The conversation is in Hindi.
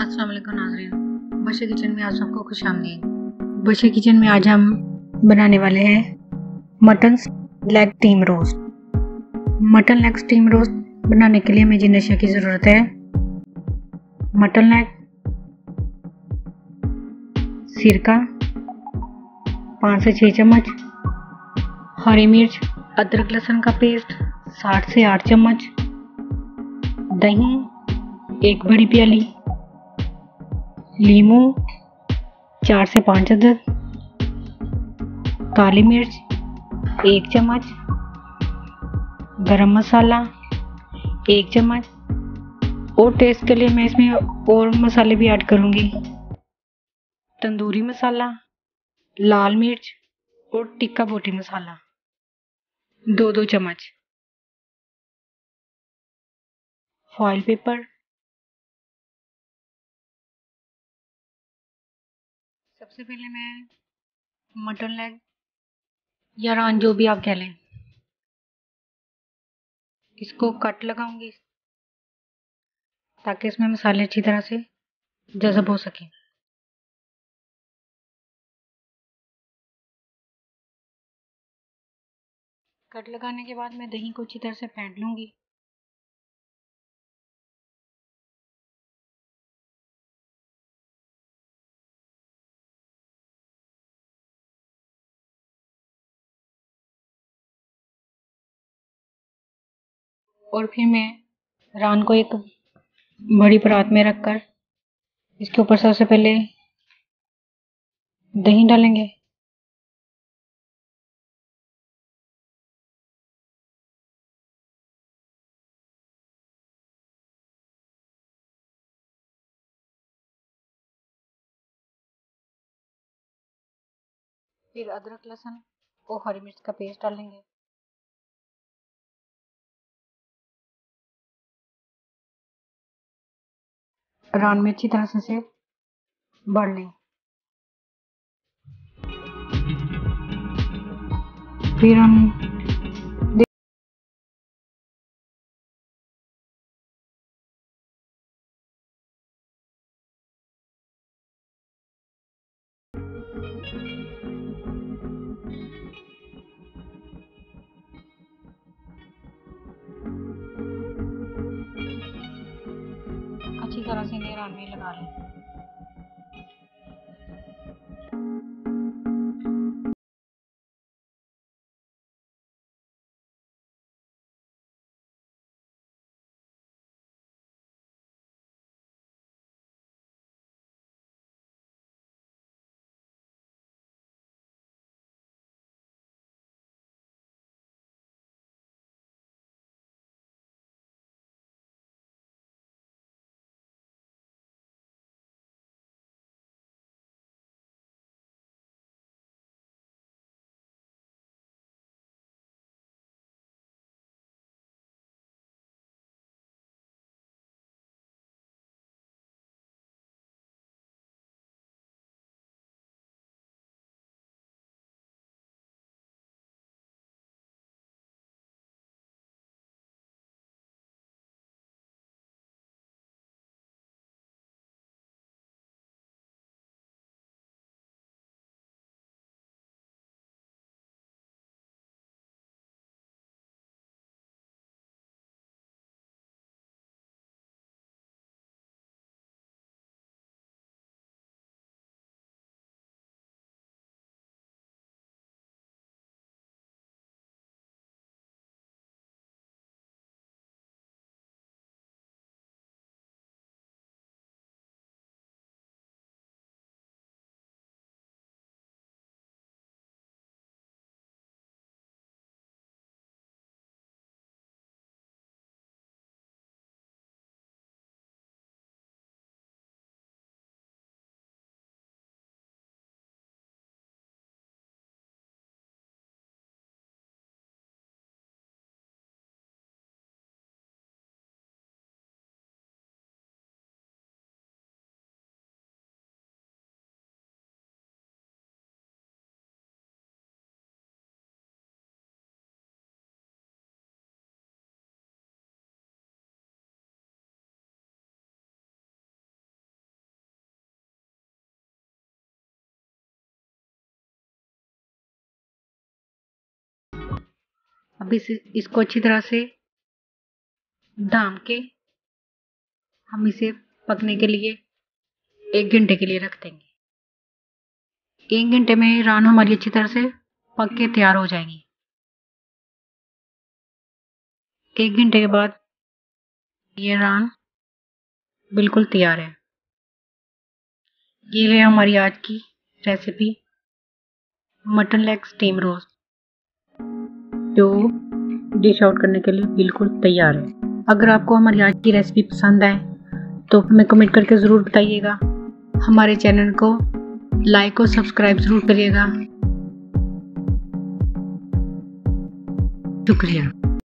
अस्सलाम वालेकुम नाज़रीन। बशर किचन में आप सबको खुश आमदीद। बशर किचन में आज हम बनाने वाले हैं mutton leg steam roast. Mutton leg steam roast बनाने के लिए हमें जिन अशिया की ज़रूरत है: मटन लेग, सिरका 5 से 6 चम्मच, हरी मिर्च, अदरक लहसुन का पेस्ट 7 से 8 चम्मच, दही 1 बड़ी प्याली, लीमू 4 से 5 अदद, काली मिर्च 1 चम्मच, गरम मसाला 1 चम्मच और टेस्ट के लिए मैं इसमें और मसाले भी ऐड करूँगी। तंदूरी मसाला, लाल मिर्च और टिक्का बोटी मसाला 2-2 चम्मच, फॉइल पेपर। सबसे पहले मैं मटन लेग या रान जो भी आप कह लें, इसको कट लगाऊंगी ताकि इसमें मसाले अच्छी तरह से जज़ब हो सके। कट लगाने के बाद मैं दही को अच्छी तरह से फेंट लूंगी। और फिर मैं रान को एक बड़ी परात में रखकर इसके ऊपर सबसे पहले दही डालेंगे। फिर अदरक लहसुन और हरी मिर्च का पेस्ट डालेंगे। रान में अच्छी तरह से भर लें। फिर हम अच्छी तरह से इन्हें रान में लगा लें। अब इसको अच्छी तरह से ढाम के हम इसे पकने के लिए 1 घंटे के लिए रख देंगे। 1 घंटे में रान हमारी अच्छी तरह से पक के तैयार हो जाएंगी। 1 घंटे के बाद ये रान बिल्कुल तैयार है। ये है हमारी आज की recipe mutton leg steam roast, जो डिश आउट करने के लिए बिल्कुल तैयार है। अगर आपको हमारी आज की रेसिपी पसंद आए तो हमें कमेंट करके ज़रूर बताइएगा। हमारे चैनल को लाइक और सब्सक्राइब ज़रूर करिएगा। शुक्रिया।